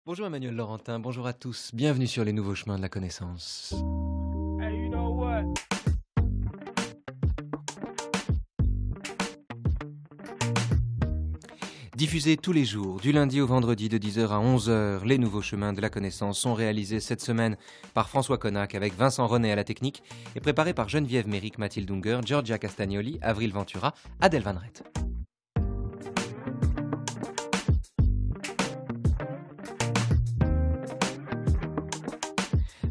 Bonjour Emmanuel Laurentin, bonjour à tous, bienvenue sur les nouveaux chemins de la connaissance. Hey, you know what? Diffusés tous les jours, du lundi au vendredi de 10 h à 11 h, les nouveaux chemins de la connaissance sont réalisés cette semaine par François Connac avec Vincent René à la technique et préparés par Geneviève Méric, Mathilde Unger, Giorgia Castagnoli, Avril Ventura, Adèle Van Rett.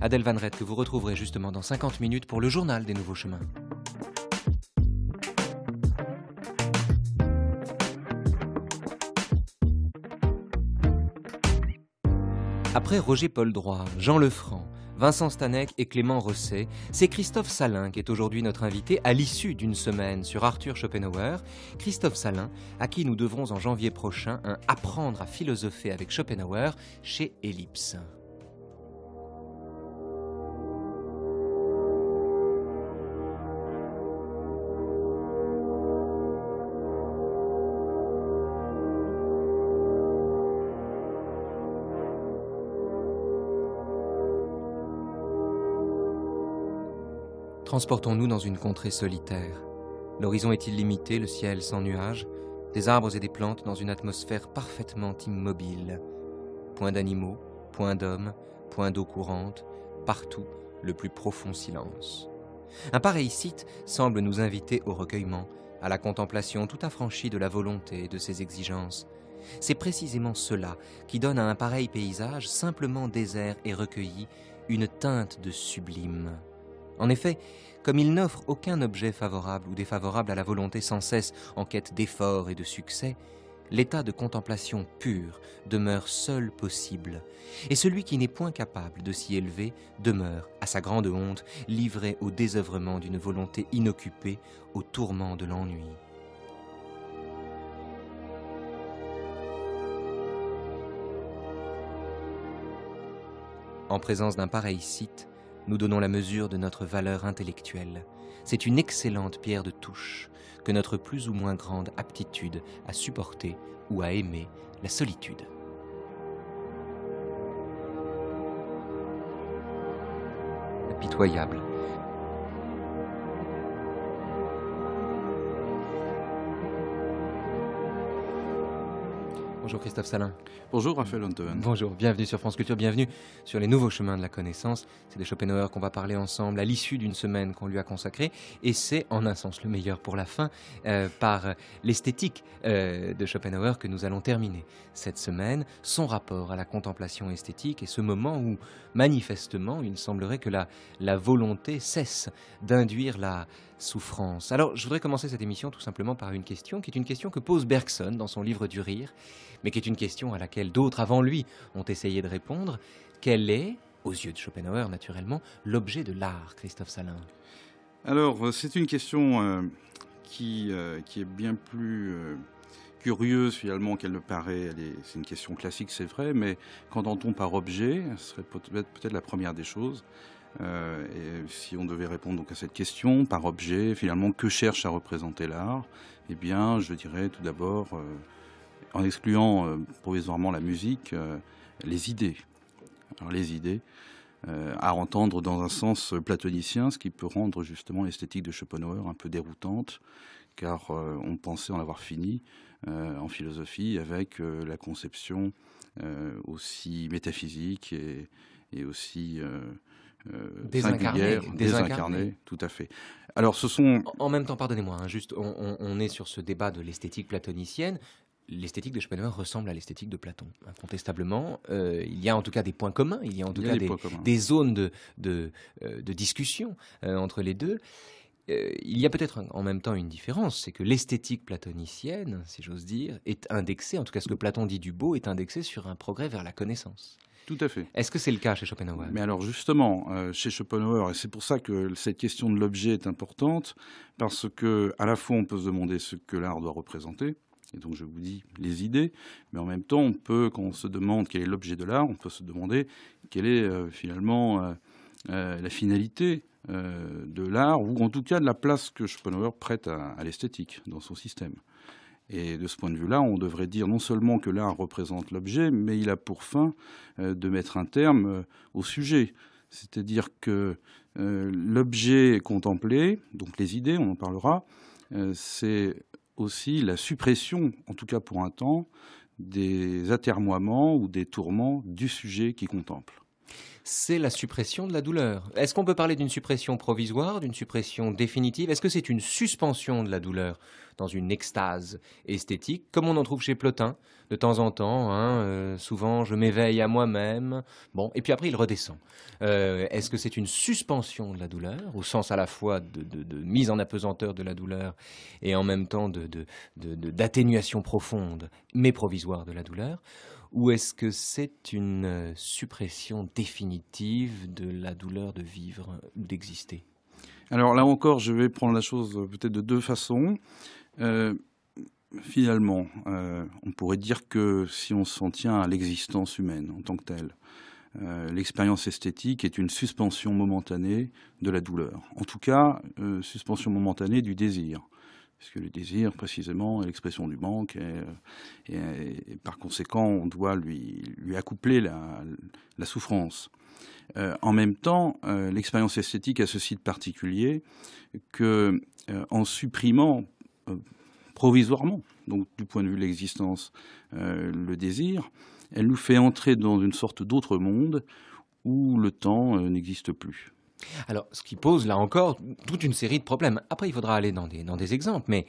Adèle Van Rett que vous retrouverez justement dans 50 minutes pour le journal des nouveaux chemins. Après Roger-Paul Droit, Jean Lefranc, Vincent Stanec et Clément Rosset, c'est Christophe Salin qui est aujourd'hui notre invité à l'issue d'une semaine sur Arthur Schopenhauer. Christophe Salin, à qui nous devrons en janvier prochain un Apprendre à philosopher avec Schopenhauer chez Ellipse. Transportons-nous dans une contrée solitaire. L'horizon est illimité, le ciel sans nuages, des arbres et des plantes dans une atmosphère parfaitement immobile. Point d'animaux, point d'hommes, point d'eau courante, partout le plus profond silence. Un pareil site semble nous inviter au recueillement, à la contemplation tout affranchie de la volonté et de ses exigences. C'est précisément cela qui donne à un pareil paysage, simplement désert et recueilli, une teinte de sublime. En effet, comme il n'offre aucun objet favorable ou défavorable à la volonté sans cesse en quête d'effort et de succès, l'état de contemplation pure demeure seul possible, et celui qui n'est point capable de s'y élever demeure, à sa grande honte, livré au désœuvrement d'une volonté inoccupée, au tourment de l'ennui. En présence d'un pareil site, nous donnons la mesure de notre valeur intellectuelle. C'est une excellente pierre de touche que notre plus ou moins grande aptitude à supporter ou à aimer la solitude. Impitoyable. Bonjour Christophe Salin. Bonjour Raphaël Antoine. Bonjour, bienvenue sur France Culture, bienvenue sur les nouveaux chemins de la connaissance. C'est de Schopenhauer qu'on va parler ensemble à l'issue d'une semaine qu'on lui a consacrée. Et c'est, en un sens le meilleur pour la fin, par l'esthétique de Schopenhauer que nous allons terminer cette semaine. Son rapport à la contemplation esthétique et ce moment où, manifestement, il semblerait que la volonté cesse d'induire la souffrance. Alors, je voudrais commencer cette émission tout simplement par une question qui est une question que pose Bergson dans son livre du rire, mais qui est une question à laquelle d'autres avant lui ont essayé de répondre. Quel est, aux yeux de Schopenhauer naturellement, l'objet de l'art, Christophe Salin? Alors, c'est une question qui est bien plus curieuse finalement qu'elle ne paraît. C'est une question classique, c'est vrai, mais qu'entend-on par objet? Ce serait peut-être la première des choses. Et si on devait répondre donc à cette question, par objet, finalement, que cherche à représenter l'art? Eh bien, je dirais tout d'abord, en excluant provisoirement la musique, les idées. Alors les idées, à entendre dans un sens platonicien, ce qui peut rendre justement l'esthétique de Schopenhauer un peu déroutante, car on pensait en avoir fini en philosophie avec la conception aussi métaphysique et aussi désincarnée, tout à fait. Alors ce sont... En même temps, pardonnez-moi, hein, juste, on est sur ce débat de l'esthétique platonicienne. L'esthétique de Schopenhauer ressemble à l'esthétique de Platon, incontestablement. Il y a en tout cas des points communs, il y a en tout cas des zones de discussion entre les deux. Il y a peut-être en même temps une différence, c'est que l'esthétique platonicienne, si j'ose dire, est indexée, en tout cas ce que Platon dit du beau, est indexé sur un progrès vers la connaissance. Tout à fait. Est-ce que c'est le cas chez Schopenhauer? Mais alors justement, chez Schopenhauer, et c'est pour ça que cette question de l'objet est importante, parce que à la fois on peut se demander ce que l'art doit représenter, et donc je vous dis les idées, mais en même temps on peut, quand on se demande quel est l'objet de l'art, on peut se demander quelle est finalement la finalité de l'art, ou en tout cas de la place que Schopenhauer prête à l'esthétique dans son système. Et de ce point de vue-là, on devrait dire non seulement que l'art représente l'objet, mais il a pour fin de mettre un terme au sujet. C'est-à-dire que l'objet contemplé, donc les idées, on en parlera, c'est aussi la suppression, en tout cas pour un temps, des atermoiements ou des tourments du sujet qui contemple. C'est la suppression de la douleur. Est-ce qu'on peut parler d'une suppression provisoire, d'une suppression définitive? Est-ce que c'est une suspension de la douleur dans une extase esthétique, comme on en trouve chez Plotin, de temps en temps, hein, souvent je m'éveille à moi-même, bon, et puis après il redescend. Est-ce que c'est une suspension de la douleur, au sens à la fois de mise en apesanteur de la douleur et en même temps d'atténuation profonde, mais provisoire de la douleur? Ou est-ce que c'est une suppression définitive de la douleur de vivre ou d'exister? Alors là encore, je vais prendre la chose peut-être de deux façons. Finalement, on pourrait dire que si on s'en tient à l'existence humaine en tant que telle, l'expérience esthétique est une suspension momentanée de la douleur. En tout cas, suspension momentanée du désir. Parce que le désir, précisément, est l'expression du manque, et par conséquent, on doit lui accoupler la souffrance. En même temps, l'expérience esthétique a ceci de particulier que, en supprimant provisoirement, donc du point de vue de l'existence, le désir, elle nous fait entrer dans une sorte d'autre monde où le temps n'existe plus. Alors, ce qui pose, là encore, toute une série de problèmes. Après, il faudra aller dans des exemples, mais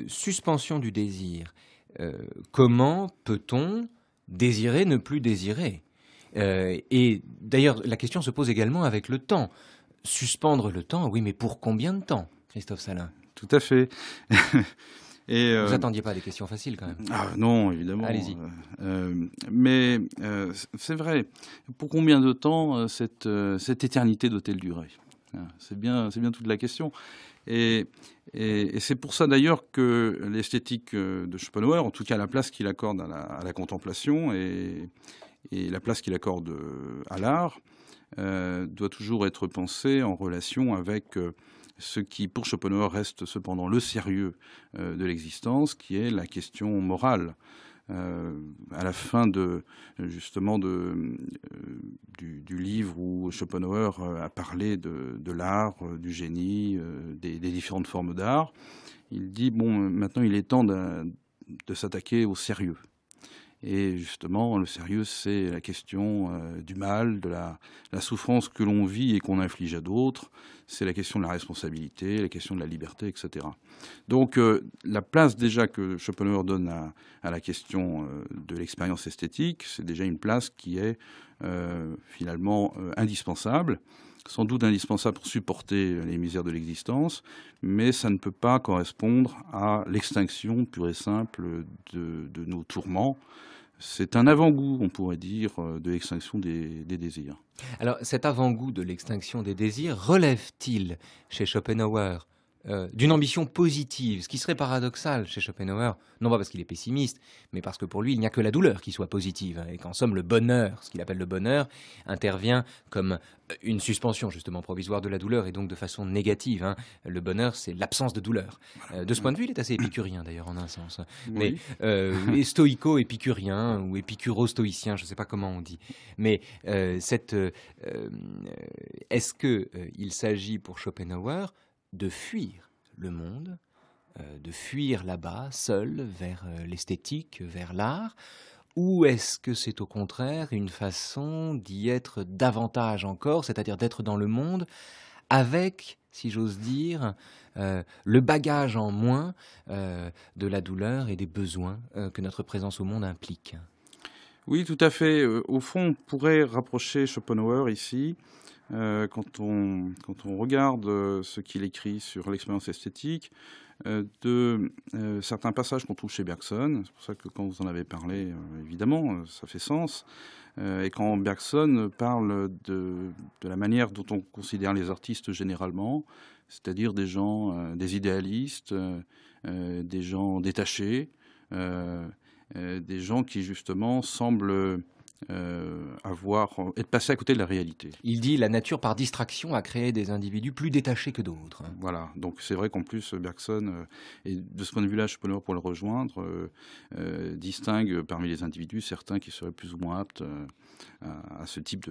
suspension du désir. Comment peut-on désirer ne plus désirer? Et d'ailleurs, la question se pose également avec le temps. Suspendre le temps, oui, mais pour combien de temps, Christophe Salin? Tout à fait. Et vous attendiez pas à des questions faciles, quand même. Ah, non, évidemment. Allez-y. Mais c'est vrai. Pour combien de temps cette éternité doit-elle durer? C'est bien toute la question. Et c'est pour ça d'ailleurs que l'esthétique de Schopenhauer, en tout cas la place qu'il accorde à la contemplation et la place qu'il accorde à l'art, doit toujours être pensée en relation avec ce qui, pour Schopenhauer, reste cependant le sérieux de l'existence, qui est la question morale. À la fin justement du livre où Schopenhauer a parlé de l'art, du génie, des différentes formes d'art, il dit, bon, maintenant il est temps de s'attaquer au sérieux. Et justement, le sérieux, c'est la question du mal, de la souffrance que l'on vit et qu'on inflige à d'autres. C'est la question de la responsabilité, la question de la liberté, etc. Donc, la place déjà que Schopenhauer donne à la question de l'expérience esthétique, c'est déjà une place qui est finalement indispensable. Sans doute indispensable pour supporter les misères de l'existence, mais ça ne peut pas correspondre à l'extinction pure et simple de nos tourments. C'est un avant-goût, on pourrait dire, de l'extinction des désirs. Alors, cet avant-goût de l'extinction des désirs relève-t-il chez Schopenhauer d'une ambition positive, ce qui serait paradoxal chez Schopenhauer, non pas parce qu'il est pessimiste, mais parce que pour lui, il n'y a que la douleur qui soit positive, et qu'en somme, le bonheur, ce qu'il appelle le bonheur, intervient comme une suspension justement provisoire de la douleur, et donc de façon négative. Hein. Le bonheur, c'est l'absence de douleur. De ce point de vue, il est assez épicurien d'ailleurs, en un sens. Oui. Mais stoïco-épicurien, ou épicuro-stoïcien, je ne sais pas comment on dit. Mais est-ce qu'il s'agit pour Schopenhauer de fuir le monde, de fuir là-bas, seul, vers l'esthétique, vers l'art, ou est-ce que c'est au contraire une façon d'y être davantage encore, c'est-à-dire d'être dans le monde avec, si j'ose dire, le bagage en moins de la douleur et des besoins que notre présence au monde implique? Oui, tout à fait. Au fond, on pourrait rapprocher Schopenhauer ici, quand on regarde ce qu'il écrit sur l'expérience esthétique, de certains passages qu'on trouve chez Bergson. C'est pour ça que quand vous en avez parlé, évidemment, ça fait sens. Et quand Bergson parle de la manière dont on considère les artistes généralement, c'est-à-dire des gens, des idéalistes, des gens détachés, des gens qui justement semblent être passé à côté de la réalité. Il dit la nature par distraction a créé des individus plus détachés que d'autres. Voilà, donc c'est vrai qu'en plus Bergson, et de ce point de vue-là, Schopenhauer, pour le rejoindre, distingue parmi les individus certains qui seraient plus ou moins aptes à ce type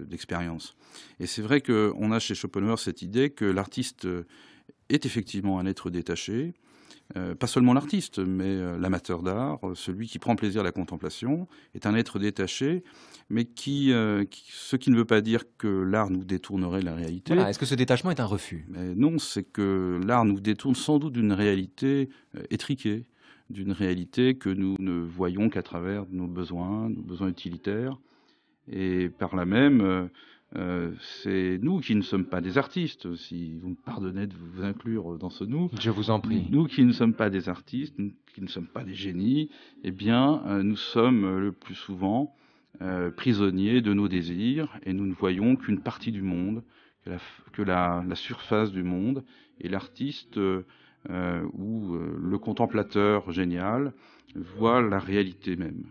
d'expérience. Et c'est vrai qu'on a chez Schopenhauer cette idée que l'artiste est effectivement un être détaché, pas seulement l'artiste, mais l'amateur d'art, celui qui prend plaisir à la contemplation, est un être détaché, mais ce qui ne veut pas dire que l'art nous détournerait de la réalité. Voilà, est-ce que ce détachement est un refus? Mais non, c'est que l'art nous détourne sans doute d'une réalité étriquée, d'une réalité que nous ne voyons qu'à travers nos besoins utilitaires. Et par là même, c'est nous qui ne sommes pas des artistes, si vous me pardonnez de vous inclure dans ce nous. Je vous en prie. Nous qui ne sommes pas des artistes, nous qui ne sommes pas des génies, eh bien, nous sommes le plus souvent prisonniers de nos désirs et nous ne voyons qu'une partie du monde, que la surface du monde. Et l'artiste ou le contemplateur génial voit la réalité même.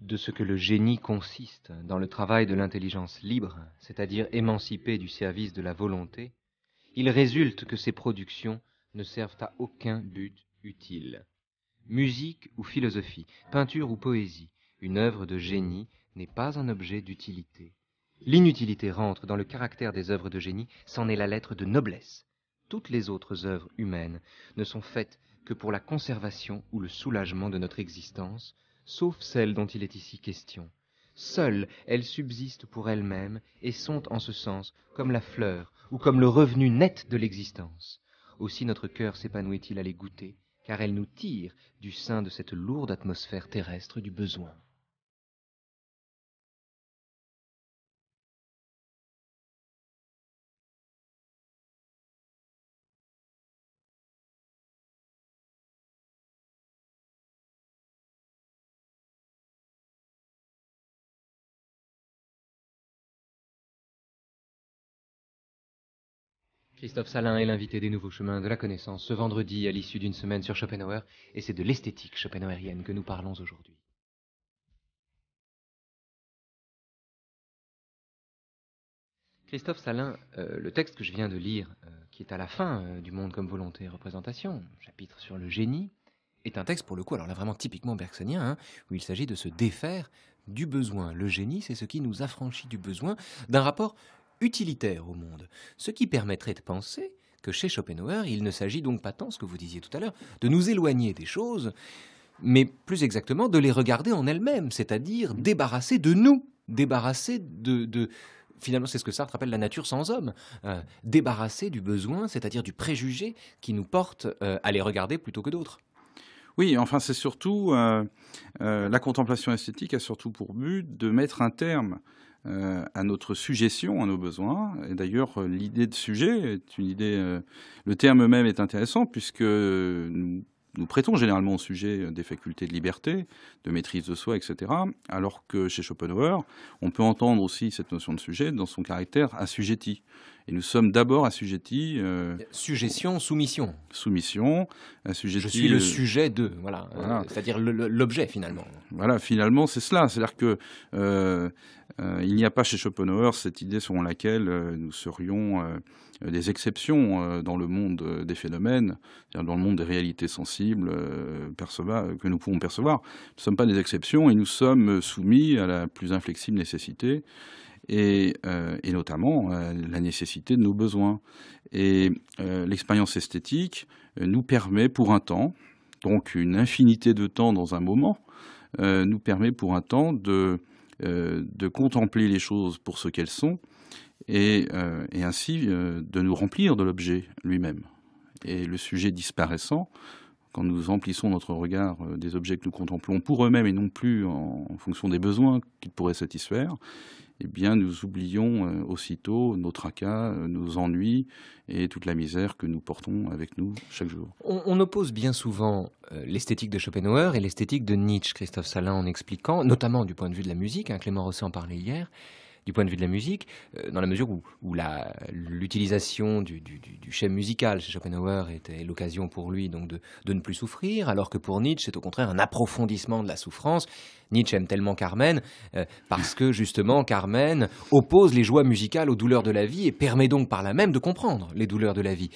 De ce que le génie consiste dans le travail de l'intelligence libre, c'est-à-dire émancipée du service de la volonté, il résulte que ces productions ne servent à aucun but utile. Musique ou philosophie, peinture ou poésie, une œuvre de génie n'est pas un objet d'utilité. L'inutilité rentre dans le caractère des œuvres de génie, c'en est la lettre de noblesse. Toutes les autres œuvres humaines ne sont faites que pour la conservation ou le soulagement de notre existence, sauf celles dont il est ici question. Seules, elles subsistent pour elles-mêmes et sont en ce sens comme la fleur ou comme le revenu net de l'existence. Aussi notre cœur s'épanouit-il à les goûter, car elles nous tirent du sein de cette lourde atmosphère terrestre du besoin. Christophe Salin est l'invité des Nouveaux Chemins de la Connaissance ce vendredi à l'issue d'une semaine sur Schopenhauer, et c'est de l'esthétique schopenhauerienne que nous parlons aujourd'hui. Christophe Salin, le texte que je viens de lire, qui est à la fin du Monde comme volonté et représentation, chapitre sur le génie, est un texte pour le coup, alors là vraiment typiquement bergsonien, où il s'agit de se défaire du besoin. Le génie, c'est ce qui nous affranchit du besoin d'un rapport utilitaire au monde, ce qui permettrait de penser que chez Schopenhauer, il ne s'agit donc pas tant, ce que vous disiez tout à l'heure, de nous éloigner des choses, mais plus exactement de les regarder en elles-mêmes, c'est-à-dire débarrasser de nous, débarrasser finalement, c'est ce que Sartre appelle la nature sans homme, débarrasser du besoin, c'est-à-dire du préjugé qui nous porte à les regarder plutôt que d'autres. Oui, enfin c'est surtout, la contemplation esthétique a surtout pour but de mettre un terme à notre suggestion, à nos besoins. Et d'ailleurs, l'idée de sujet est une idée, le terme même est intéressant puisque nous prêtons généralement au sujet des facultés de liberté, de maîtrise de soi, etc. Alors que chez Schopenhauer, on peut entendre aussi cette notion de sujet dans son caractère assujetti. Et nous sommes d'abord assujettis... Suggestion, soumission. Soumission, assujetti... Je suis le sujet de, voilà. C'est-à-dire l'objet, finalement. Voilà, finalement, c'est cela. C'est-à-dire que il n'y a pas chez Schopenhauer cette idée selon laquelle nous serions des exceptions dans le monde des phénomènes, c'est-à-dire dans le monde des réalités sensibles que nous pouvons percevoir. Nous ne sommes pas des exceptions et nous sommes soumis à la plus inflexible nécessité. Et notamment la nécessité de nos besoins. Et l'expérience esthétique nous permet pour un temps, donc une infinité de temps dans un moment, nous permet pour un temps de contempler les choses pour ce qu'elles sont et ainsi de nous remplir de l'objet lui-même. Et le sujet disparaissant, quand nous emplissons notre regard des objets que nous contemplons pour eux-mêmes et non plus en fonction des besoins qu'ils pourraient satisfaire, eh bien, nous oublions aussitôt nos tracas, nos ennuis et toute la misère que nous portons avec nous chaque jour. On oppose bien souvent l'esthétique de Schopenhauer et l'esthétique de Nietzsche, Christophe Salin, en expliquant, notamment du point de vue de la musique, Clément Rosset en parlait hier, du point de vue de la musique, dans la mesure où l'utilisation du schème musical chez Schopenhauer était l'occasion pour lui donc de ne plus souffrir, alors que pour Nietzsche, c'est au contraire un approfondissement de la souffrance. Nietzsche aime tellement Carmen parce que justement Carmen oppose les joies musicales aux douleurs de la vie et permet donc par là même de comprendre les douleurs de la vie.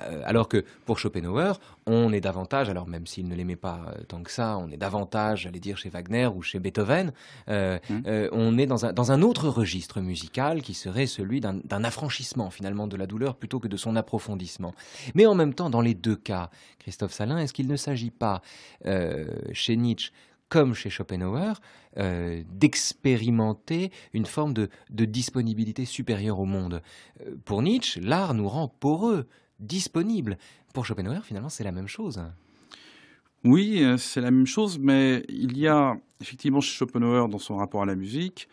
Alors que pour Schopenhauer, on est davantage, alors même s'il ne l'aimait pas tant que ça, on est davantage, j'allais dire, chez Wagner ou chez Beethoven, on est dans un autre registre musical qui serait celui d'un affranchissement finalement de la douleur plutôt que de son approfondissement. Mais en même temps, dans les deux cas, Christophe Salin, est-ce qu'il ne s'agit pas chez Nietzsche comme chez Schopenhauer, d'expérimenter une forme de disponibilité supérieure au monde. Pour Nietzsche, l'art nous rend poreux, disponibles. Pour Schopenhauer, finalement, c'est la même chose. Oui, c'est la même chose, mais il y a effectivement chez Schopenhauer, dans son rapport à la musique,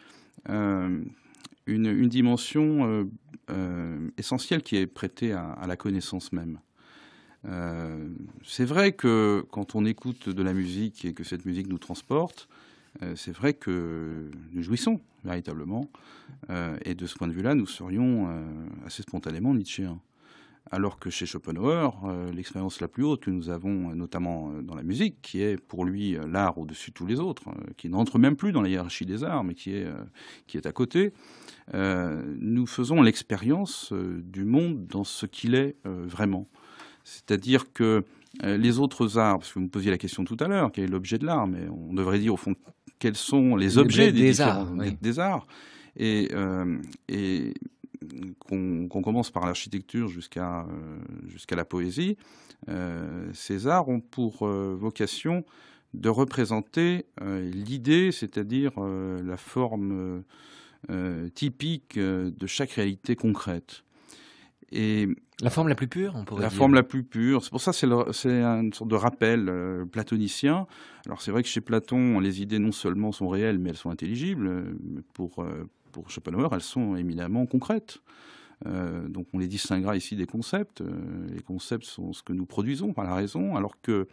une dimension essentielle qui est prêtée à la connaissance même. C'est vrai que quand on écoute de la musique et que cette musique nous transporte, c'est vrai que nous jouissons véritablement. Et de ce point de vue-là, nous serions assez spontanément nietzschéens. Alors que chez Schopenhauer, l'expérience la plus haute que nous avons, notamment dans la musique, qui est pour lui l'art au-dessus de tous les autres, qui n'entre même plus dans la hiérarchie des arts, mais qui est à côté, nous faisons l'expérience du monde dans ce qu'il est vraiment. C'est-à-dire que les autres arts, parce que vous me posiez la question tout à l'heure, quel est l'objet de l'art, mais on devrait dire au fond quels sont les objets des arts, oui. Des arts. Et qu'on commence par l'architecture jusqu'à la poésie, ces arts ont pour vocation de représenter l'idée, c'est-à-dire la forme typique de chaque réalité concrète. Et la forme la plus pure, on pourrait dire. La forme la plus pure. C'est pour ça que c'est une sorte de rappel platonicien. Alors c'est vrai que chez Platon, les idées non seulement sont réelles, mais elles sont intelligibles. Pour Schopenhauer, elles sont éminemment concrètes. Donc on les distinguera ici des concepts. Les concepts sont ce que nous produisons par la raison, alors que,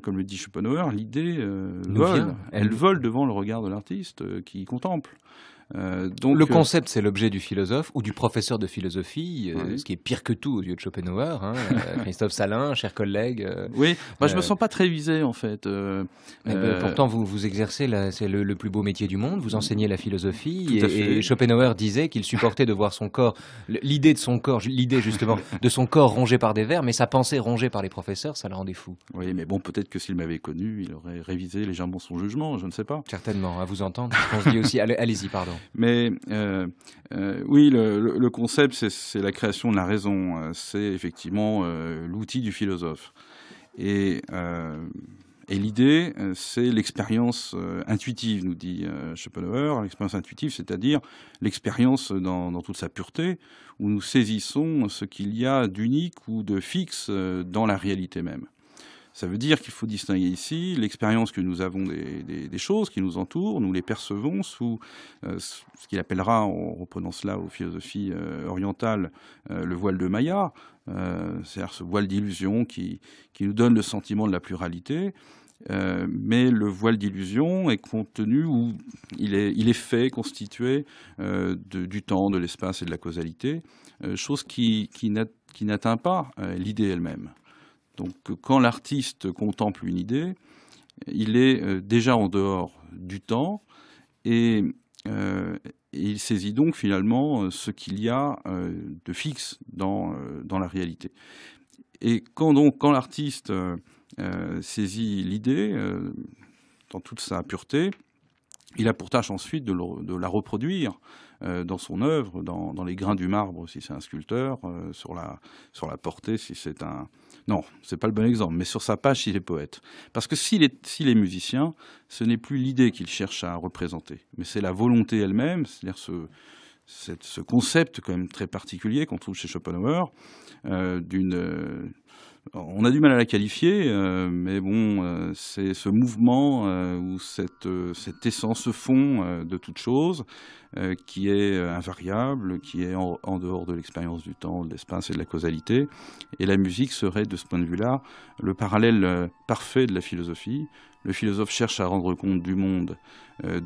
comme le dit Schopenhauer, l'idée vole. Elle vole devant le regard de l'artiste qui contemple. Donc, le concept, c'est l'objet du philosophe ou du professeur de philosophie, oui. Ce qui est pire que tout aux yeux de Schopenhauer. Hein, Christophe Salin, cher collègue. Oui, moi je me sens pas très visé en fait. Pourtant, vous exercez c'est le plus beau métier du monde. Vous enseignez la philosophie et Schopenhauer disait qu'il supportait de voir son corps, l'idée justement de son corps rongé par des vers, mais sa pensée rongée par les professeurs, ça le rendait fou. Oui, mais bon, peut-être que s'il m'avait connu, il aurait révisé légèrement son jugement. Je ne sais pas. Certainement, à vous entendre. On se dit aussi, allez-y, pardon. Mais oui, le concept, c'est la création de la raison. C'est effectivement l'outil du philosophe. Et l'idée, c'est l'expérience intuitive, nous dit Schopenhauer. L'expérience intuitive, c'est-à-dire l'expérience dans toute sa pureté, où nous saisissons ce qu'il y a d'unique ou de fixe dans la réalité même. Ça veut dire qu'il faut distinguer ici l'expérience que nous avons des choses qui nous entourent, nous les percevons sous ce qu'il appellera, en reprenant cela aux philosophies orientales, le voile de Maya, c'est-à-dire ce voile d'illusion qui nous donne le sentiment de la pluralité. Mais le voile d'illusion est contenu ou il est fait, constitué du temps, de l'espace et de la causalité, chose qui n'atteint pas l'idée elle-même. Donc quand l'artiste contemple une idée, il est déjà en dehors du temps et il saisit donc finalement ce qu'il y a de fixe dans la réalité. Et quand l'artiste saisit l'idée dans toute sa pureté, il a pour tâche ensuite de la reproduire dans son œuvre, dans les grains du marbre si c'est un sculpteur, sur la portée si c'est un... Non, c'est pas le bon exemple, mais sur sa page s'il est poète. Parce que s'il est musicien, ce n'est plus l'idée qu'il cherche à représenter, mais c'est la volonté elle-même, c'est-à-dire ce concept quand même très particulier qu'on trouve chez Schopenhauer, d'une On a du mal à la qualifier, mais bon, c'est ce mouvement ou cette essence, ce fond de toute chose qui est invariable, qui est en dehors de l'expérience du temps, de l'espace et de la causalité. Et la musique serait, de ce point de vue-là, le parallèle parfait de la philosophie. Le philosophe cherche à rendre compte du monde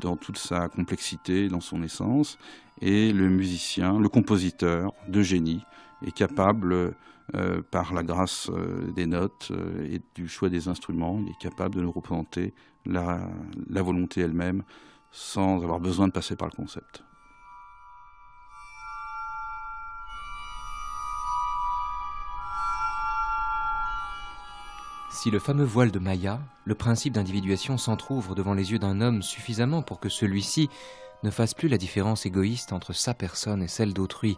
dans toute sa complexité, dans son essence, et le musicien, le compositeur de génie, est capable, par la grâce des notes et du choix des instruments, il est capable de nous représenter la volonté elle-même sans avoir besoin de passer par le concept. Si le fameux voile de Maya, le principe d'individuation s'entr'ouvre devant les yeux d'un homme suffisamment pour que celui-ci ne fasse plus la différence égoïste entre sa personne et celle d'autrui,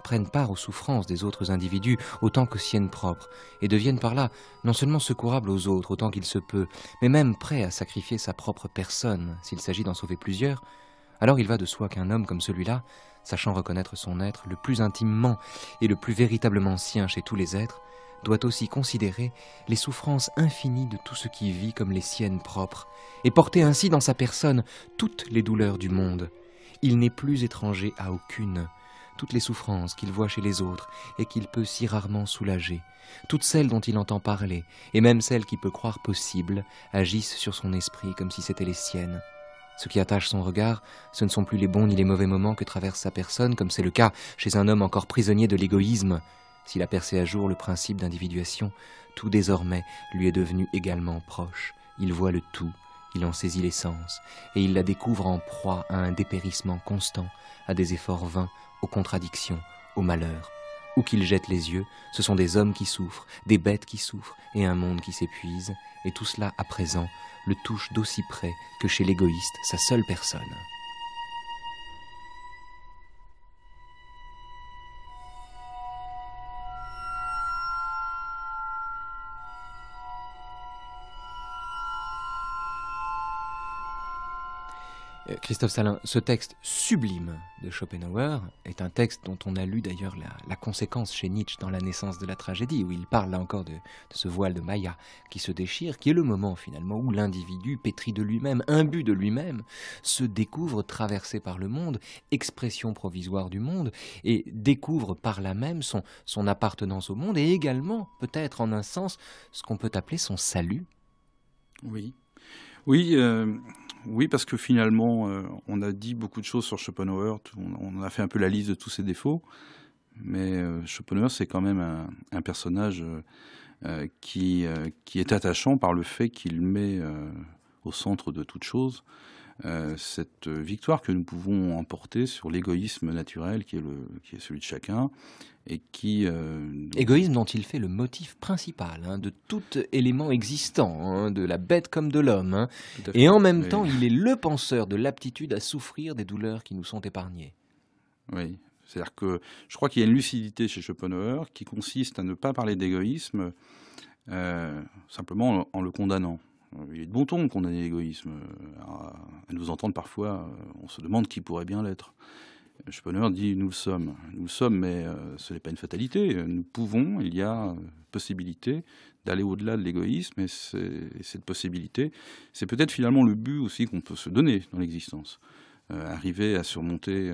prenne part aux souffrances des autres individus autant qu'aux siennes propres, et devienne par là non seulement secourable aux autres autant qu'il se peut, mais même prêt à sacrifier sa propre personne s'il s'agit d'en sauver plusieurs, alors il va de soi qu'un homme comme celui-là, sachant reconnaître son être le plus intimement et le plus véritablement sien chez tous les êtres, doit aussi considérer les souffrances infinies de tout ce qui vit comme les siennes propres, et porter ainsi dans sa personne toutes les douleurs du monde. Il n'est plus étranger à aucune. Toutes les souffrances qu'il voit chez les autres et qu'il peut si rarement soulager, toutes celles dont il entend parler, et même celles qu'il peut croire possibles, agissent sur son esprit comme si c'étaient les siennes. Ce qui attache son regard, ce ne sont plus les bons ni les mauvais moments que traverse sa personne, comme c'est le cas chez un homme encore prisonnier de l'égoïsme. S'il a percé à jour le principe d'individuation, tout désormais lui est devenu également proche. Il voit le tout, il en saisit l'essence, et il la découvre en proie à un dépérissement constant, à des efforts vains, aux contradictions, au malheur. Où qu'il jette les yeux, ce sont des hommes qui souffrent, des bêtes qui souffrent, et un monde qui s'épuise, et tout cela, à présent, le touche d'aussi près que chez l'égoïste, sa seule personne. Christophe Salin, ce texte sublime de Schopenhauer est un texte dont on a lu d'ailleurs la conséquence chez Nietzsche dans La naissance de la tragédie, où il parle là encore de ce voile de Maya qui se déchire, qui est le moment finalement où l'individu, pétri de lui-même, imbu de lui-même, se découvre traversé par le monde, expression provisoire du monde, et découvre par là même son appartenance au monde, et également, peut-être en un sens, ce qu'on peut appeler son salut. Oui. Oui, parce que finalement, on a dit beaucoup de choses sur Schopenhauer, on a fait un peu la liste de tous ses défauts, mais Schopenhauer, c'est quand même un personnage qui est attachant par le fait qu'il met au centre de toute chose cette victoire que nous pouvons emporter sur l'égoïsme naturel qui est celui de chacun, et qui... Égoïsme dont il fait le motif principal de tout élément existant, de la bête comme de l'homme. Et en même temps, il est le penseur de l'aptitude à souffrir des douleurs qui nous sont épargnées. Oui, c'est-à-dire que je crois qu'il y a une lucidité chez Schopenhauer qui consiste à ne pas parler d'égoïsme simplement en le condamnant. Il est de bon ton de condamner l'égoïsme. À nous entendre parfois, on se demande qui pourrait bien l'être. Schopenhauer dit nous le sommes, mais ce n'est pas une fatalité. Nous pouvons, il y a possibilité d'aller au-delà de l'égoïsme, et cette possibilité, c'est peut-être finalement le but aussi qu'on peut se donner dans l'existence. Arriver à surmonter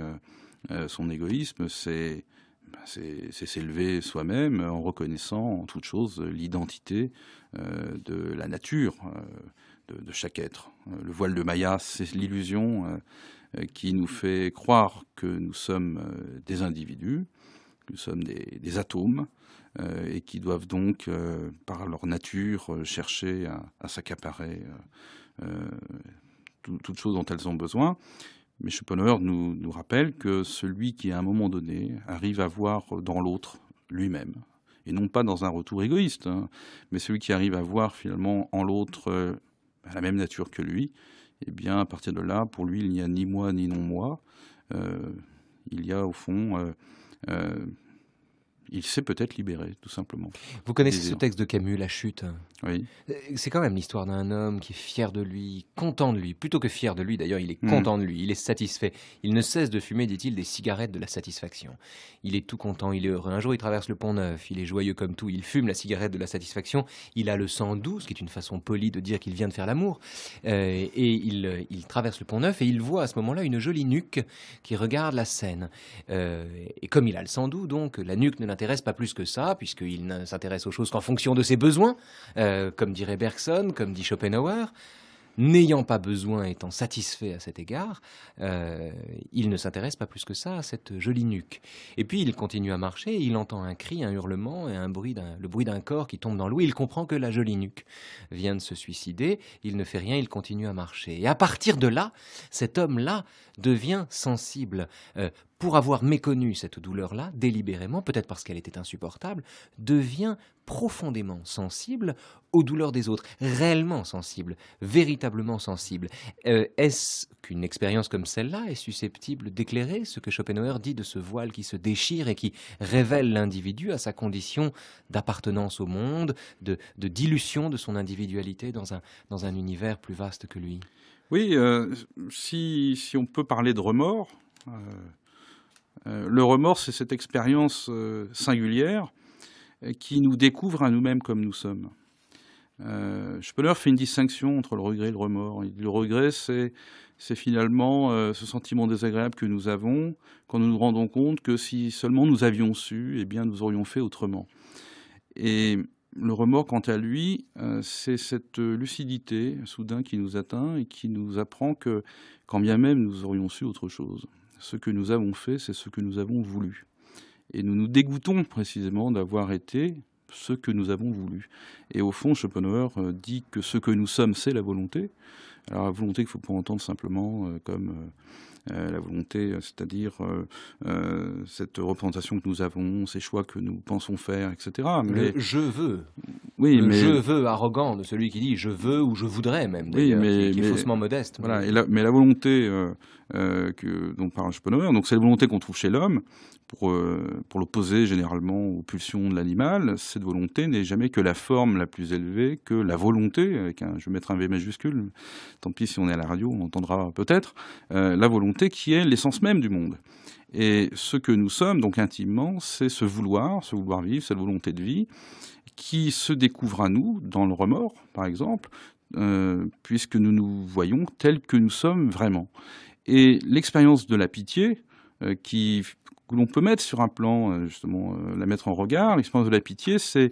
son égoïsme, c'est s'élever soi-même en reconnaissant en toute chose l'identité de la nature de chaque être. Le voile de Maya, c'est l'illusion qui nous fait croire que nous sommes des individus, que nous sommes des atomes, et qui doivent donc, par leur nature, chercher à s'accaparer toutes choses dont elles ont besoin. Mais Schopenhauer nous rappelle que celui qui, à un moment donné, arrive à voir dans l'autre lui-même, et non pas dans un retour égoïste, mais celui qui arrive à voir finalement en l'autre la même nature que lui, eh bien, à partir de là, pour lui, il n'y a ni moi ni non moi. Il y a, au fond, il s'est peut-être libéré, tout simplement. Vous connaissez ce Désir. texte de Camus, La Chute? Oui. C'est quand même l'histoire d'un homme qui est fier de lui, content de lui. Plutôt que fier de lui, d'ailleurs, il est Mm. content de lui, il est satisfait. Il ne cesse de fumer, dit-il, des cigarettes de la satisfaction. Il est tout content, il est heureux. Un jour, il traverse le Pont-Neuf, il est joyeux comme tout, il fume la cigarette de la satisfaction, il a le sang doux, ce qui est une façon polie de dire qu'il vient de faire l'amour, et il traverse le Pont-Neuf et il voit à ce moment-là une jolie nuque qui regarde la scène. Et comme il a le sang doux, donc, la nuque ne l'intéresse pas plus que ça, puisqu'il ne s'intéresse aux choses qu'en fonction de ses besoins, comme dirait Bergson, comme dit Schopenhauer. N'ayant pas besoin, étant satisfait à cet égard, il ne s'intéresse pas plus que ça à cette jolie nuque. Et puis il continue à marcher, et il entend un cri, un hurlement et le bruit d'un corps qui tombe dans l'eau. Il comprend que la jolie nuque vient de se suicider. Il ne fait rien, il continue à marcher. Et à partir de là, cet homme-là devient sensible. Pour avoir méconnu cette douleur-là, délibérément, peut-être parce qu'elle était insupportable, devient profondément sensible aux douleurs des autres, réellement sensible, véritablement sensible. Est-ce qu'une expérience comme celle-là est susceptible d'éclairer ce que Schopenhauer dit de ce voile qui se déchire et qui révèle l'individu à sa condition d'appartenance au monde, de dilution de son individualité dans un univers plus vaste que lui? Oui, si on peut parler de remords, le remords, c'est cette expérience singulière qui nous découvre à nous-mêmes comme nous sommes. Schopenhauer fait une distinction entre le regret et le remords. Le regret, c'est finalement ce sentiment désagréable que nous avons quand nous nous rendons compte que si seulement nous avions su, eh bien, nous aurions fait autrement. Et le remords, quant à lui, c'est cette lucidité soudain qui nous atteint et qui nous apprend que, quand bien même nous aurions su autre chose, ce que nous avons fait, c'est ce que nous avons voulu. Et nous nous dégoûtons précisément d'avoir été ce que nous avons voulu. Et au fond, Schopenhauer dit que ce que nous sommes, c'est la volonté. Alors la volonté qu'il ne faut pas entendre simplement comme la volonté, c'est-à-dire cette représentation que nous avons, ces choix que nous pensons faire, etc. Mais Le je veux. oui, Le mais je veux arrogant de celui qui dit je veux ou je voudrais même, d'ailleurs, qui est faussement modeste. voilà. Mais la volonté dont parle Schopenhauer, donc c'est la volonté qu'on trouve chez l'homme, pour l'opposer généralement aux pulsions de l'animal. Cette volonté n'est jamais que la forme la plus élevée, que la volonté, je vais mettre un V majuscule, tant pis si on est à la radio, on entendra peut-être, la volonté qui est l'essence même du monde. Et ce que nous sommes, donc intimement, c'est ce vouloir vivre, cette volonté de vie, qui se découvre à nous, dans le remords, par exemple, puisque nous nous voyons tels que nous sommes vraiment. Et l'expérience de la pitié, que l'on peut mettre sur un plan, justement, la mettre en regard, l'expérience de la pitié, c'est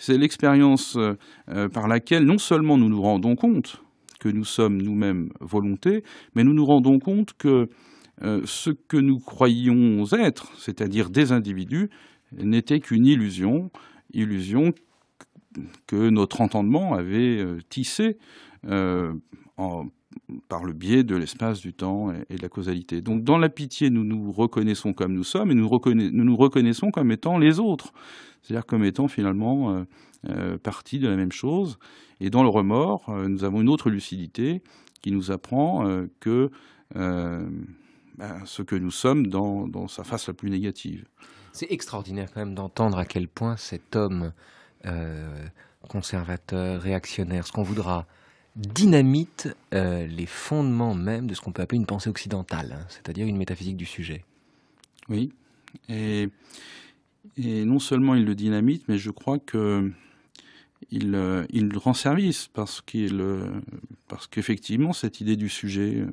l'expérience par laquelle non seulement nous nous rendons compte que nous sommes nous-mêmes volonté, mais nous nous rendons compte que ce que nous croyions être, c'est-à-dire des individus, n'était qu'une illusion que notre entendement avait tissée par le biais de l'espace, du temps et de la causalité. Donc dans la pitié, nous nous reconnaissons comme nous sommes et nous nous reconnaissons comme étant les autres, c'est-à-dire comme étant finalement partie de la même chose. Et dans le remords, nous avons une autre lucidité qui nous apprend que ce que nous sommes dans sa face la plus négative. C'est extraordinaire quand même d'entendre à quel point cet homme conservateur, réactionnaire, ce qu'on voudra, dynamite les fondements même de ce qu'on peut appeler une pensée occidentale, hein, c'est-à-dire une métaphysique du sujet. Oui, et non seulement il le dynamite, mais je crois qu'il rend service parce qu'effectivement cette idée du sujet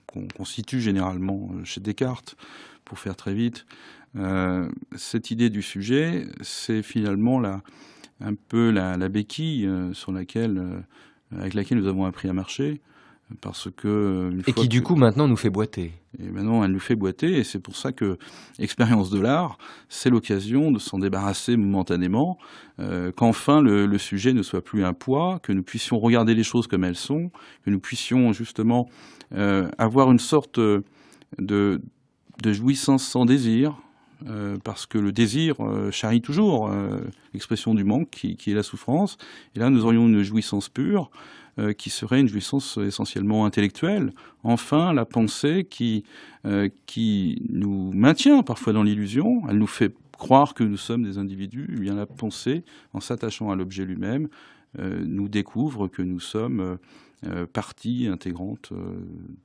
qu'on situe généralement chez Descartes, pour faire très vite, cette idée du sujet, c'est finalement un peu la béquille avec laquelle nous avons appris à marcher, parce que du coup maintenant nous fait boiter. Et maintenant elle nous fait boiter, et c'est pour ça que l'expérience de l'art, c'est l'occasion de s'en débarrasser momentanément, qu'enfin le sujet ne soit plus un poids, que nous puissions regarder les choses comme elles sont, que nous puissions justement avoir une sorte de jouissance sans désir, parce que le désir charrie toujours l'expression du manque qui est la souffrance. Et là, nous aurions une jouissance pure qui serait une jouissance essentiellement intellectuelle. Enfin, la pensée qui nous maintient parfois dans l'illusion, elle nous fait croire que nous sommes des individus, eh bien la pensée, en s'attachant à l'objet lui-même, nous découvre que nous sommes partie intégrante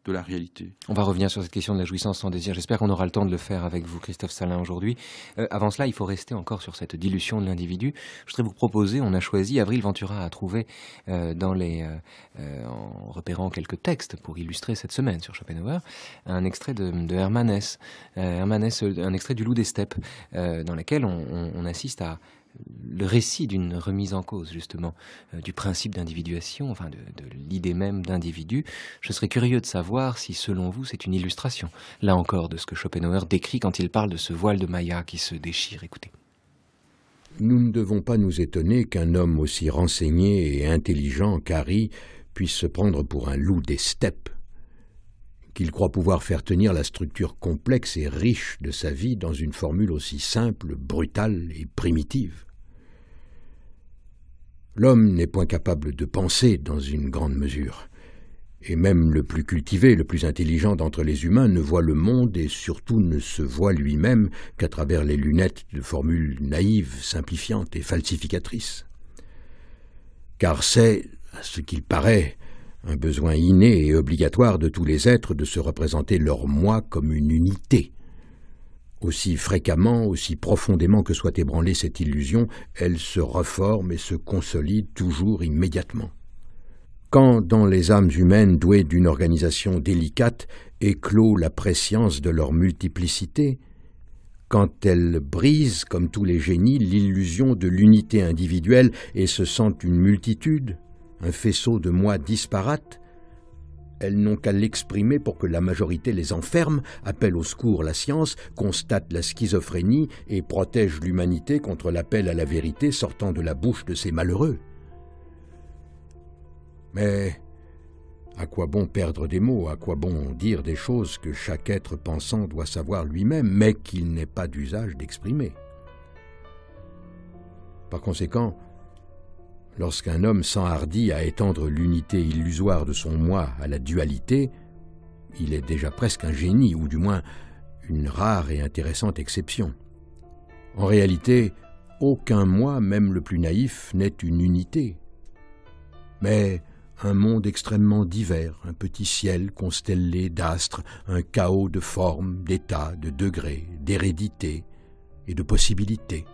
de la réalité. On va revenir sur cette question de la jouissance sans désir. J'espère qu'on aura le temps de le faire avec vous, Christophe Salin, aujourd'hui. Avant cela, il faut rester encore sur cette dilution de l'individu. Je voudrais vous proposer, on a choisi, Avril Ventura a trouvé en repérant quelques textes pour illustrer cette semaine sur Schopenhauer, un extrait de Hermann Hesse, un extrait du Loup des steppes, dans lequel on assiste à le récit d'une remise en cause, justement, du principe d'individuation, enfin de l'idée même d'individu. Je serais curieux de savoir si, selon vous, c'est une illustration, là encore, de ce que Schopenhauer décrit quand il parle de ce voile de Maya qui se déchire. Écoutez. Nous ne devons pas nous étonner qu'un homme aussi renseigné et intelligent qu'Harry puisse se prendre pour un loup des steppes, qu'il croit pouvoir faire tenir la structure complexe et riche de sa vie dans une formule aussi simple, brutale et primitive. L'homme n'est point capable de penser dans une grande mesure, et même le plus cultivé, le plus intelligent d'entre les humains ne voit le monde et surtout ne se voit lui-même qu'à travers les lunettes de formules naïves, simplifiantes et falsificatrices. Car c'est, à ce qu'il paraît, un besoin inné et obligatoire de tous les êtres de se représenter leur moi comme une unité. Aussi fréquemment, aussi profondément que soit ébranlée cette illusion, elle se reforme et se consolide toujours immédiatement. Quand, dans les âmes humaines douées d'une organisation délicate, éclot la prescience de leur multiplicité, quand elles brisent, comme tous les génies, l'illusion de l'unité individuelle et se sentent une multitude, un faisceau de moi disparates, elles n'ont qu'à l'exprimer pour que la majorité les enferme, appelle au secours la science, constate la schizophrénie et protège l'humanité contre l'appel à la vérité sortant de la bouche de ces malheureux. Mais à quoi bon perdre des mots, à quoi bon dire des choses que chaque être pensant doit savoir lui-même, mais qu'il n'est pas d'usage d'exprimer? Par conséquent, lorsqu'un homme s'enhardit à étendre l'unité illusoire de son moi à la dualité, il est déjà presque un génie, ou du moins une rare et intéressante exception. En réalité, aucun moi, même le plus naïf, n'est une unité, mais un monde extrêmement divers, un petit ciel constellé d'astres, un chaos de formes, d'états, de degrés, d'hérédité et de possibilités.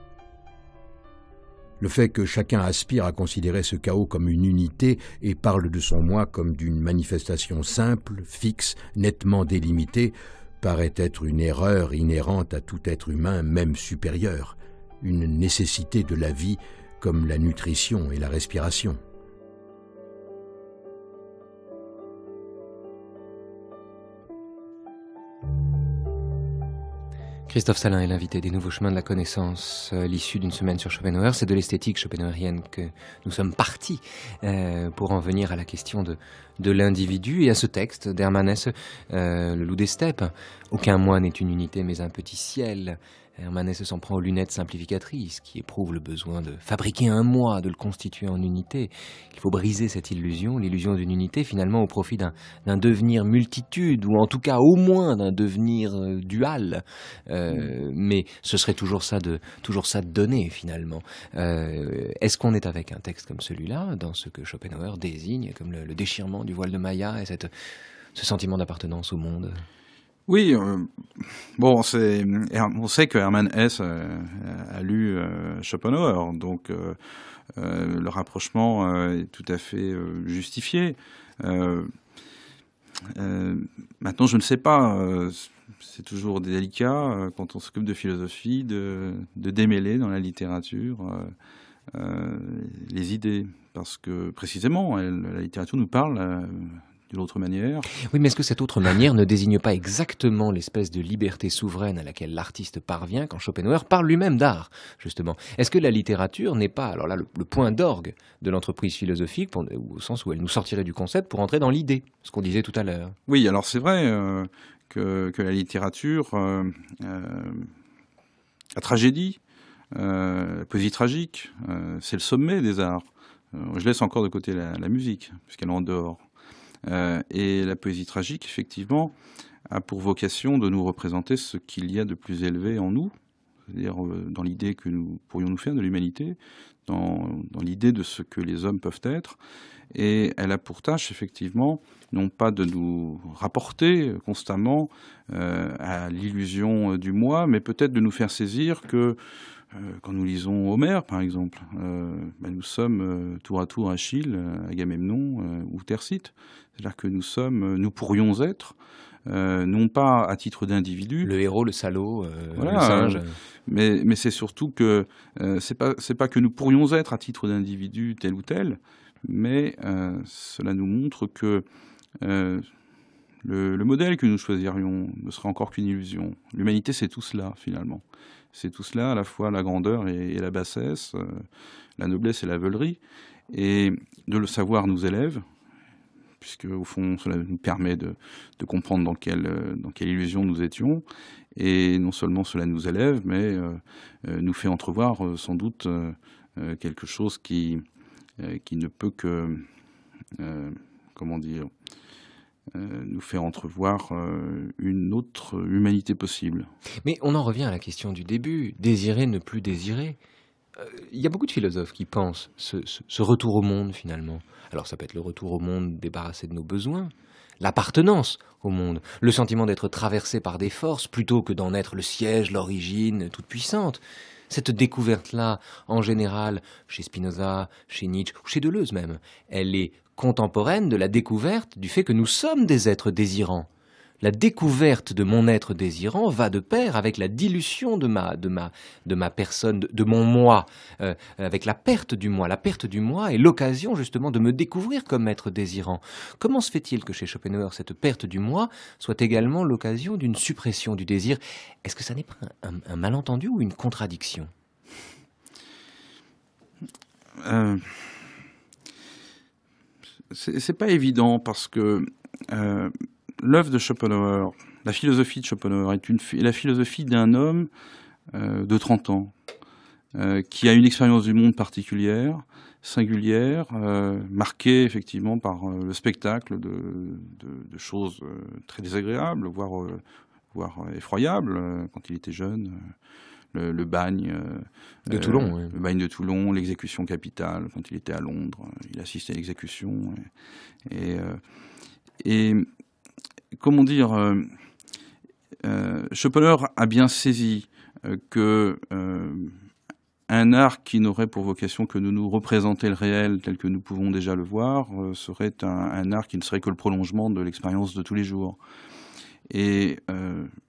Le fait que chacun aspire à considérer ce chaos comme une unité et parle de son moi comme d'une manifestation simple, fixe, nettement délimitée, paraît être une erreur inhérente à tout être humain, même supérieur, une nécessité de la vie comme la nutrition et la respiration. Christophe Salin est l'invité des Nouveaux Chemins de la Connaissance, l'issue d'une semaine sur Schopenhauer. C'est de l'esthétique schopenhauerienne que nous sommes partis pour en venir à la question de l'individu et à ce texte d'Hermann Hesse, Le Loup des steppes. Aucun moi n'est une unité mais un petit ciel. Hermann Hesse s'en prend aux lunettes simplificatrices qui éprouvent le besoin de fabriquer un moi, de le constituer en unité. Il faut briser cette illusion, l'illusion d'une unité finalement au profit d'un devenir multitude, ou en tout cas au moins d'un devenir dual. Mais ce serait toujours ça de donner finalement. Est-ce qu'on est avec un texte comme celui-là, dans ce que Schopenhauer désigne comme le déchirement du voile de Maya et ce sentiment d'appartenance au monde? Oui, bon, on sait que Hermann Hesse a lu Schopenhauer, donc le rapprochement est tout à fait justifié. Maintenant, je ne sais pas, c'est toujours délicat quand on s'occupe de philosophie de démêler dans la littérature les idées, parce que précisément, la littérature nous parle d'une autre manière. Oui, mais est-ce que cette autre manière ne désigne pas exactement l'espèce de liberté souveraine à laquelle l'artiste parvient quand Schopenhauer parle lui-même d'art, justement? Est-ce que la littérature n'est pas, alors là, le point d'orgue de l'entreprise philosophique, au sens où elle nous sortirait du concept pour entrer dans l'idée, ce qu'on disait tout à l'heure? Oui, alors c'est vrai que la littérature, la tragédie, la poésie tragique, c'est le sommet des arts. Je laisse encore de côté la musique, puisqu'elle est en dehors. Et la poésie tragique, effectivement, a pour vocation de nous représenter ce qu'il y a de plus élevé en nous, c'est-à-dire dans l'idée que nous pourrions nous faire de l'humanité, dans l'idée de ce que les hommes peuvent être. Et elle a pour tâche, effectivement, non pas de nous rapporter constamment à l'illusion du moi, mais peut-être de nous faire saisir que quand nous lisons Homère, par exemple, nous sommes tour à tour Achille, Agamemnon ou Thersites. C'est-à-dire que nous pourrions être, non pas à titre d'individu. Le héros, le salaud, voilà, le singe. Mais c'est surtout que c'est pas que nous pourrions être à titre d'individu tel ou tel, mais cela nous montre que le modèle que nous choisirions ne sera encore qu'une illusion. L'humanité, c'est tout cela, finalement. C'est tout cela, à la fois la grandeur et la bassesse, la noblesse et la veulerie. Et de le savoir nous élève, puisque, au fond, cela nous permet de comprendre dans quelle illusion nous étions. Et non seulement cela nous élève, mais nous fait entrevoir sans doute quelque chose qui ne peut que, nous fait entrevoir une autre humanité possible. Mais on en revient à la question du début, désirer, ne plus désirer. Il y a beaucoup de philosophes qui pensent ce retour au monde, finalement. Alors ça peut être le retour au monde débarrassé de nos besoins, l'appartenance au monde, le sentiment d'être traversé par des forces plutôt que d'en être le siège, l'origine toute puissante. Cette découverte-là, en général, chez Spinoza, chez Nietzsche, ou chez Deleuze même, elle est contemporaine de la découverte du fait que nous sommes des êtres désirants. La découverte de mon être désirant va de pair avec la dilution de ma personne, de mon moi, avec la perte du moi. La perte du moi est l'occasion justement de me découvrir comme être désirant. Comment se fait-il que chez Schopenhauer, cette perte du moi soit également l'occasion d'une suppression du désir? Est-ce que ça n'est pas un malentendu ou une contradiction? C'est pas évident parce que l'œuvre de Schopenhauer, la philosophie de Schopenhauer est la philosophie d'un homme de 30 ans qui a une expérience du monde particulière, singulière, marquée effectivement par le spectacle de choses très désagréables, voire effroyables quand il était jeune. Le bagne de Toulon, oui. Le bagne de Toulon, l'exécution capitale quand il était à Londres, il assistait à l'exécution et comment dire, Schopenhauer a bien saisi que un art qui n'aurait pour vocation que de nous représenter le réel tel que nous pouvons déjà le voir serait un art qui ne serait que le prolongement de l'expérience de tous les jours. Et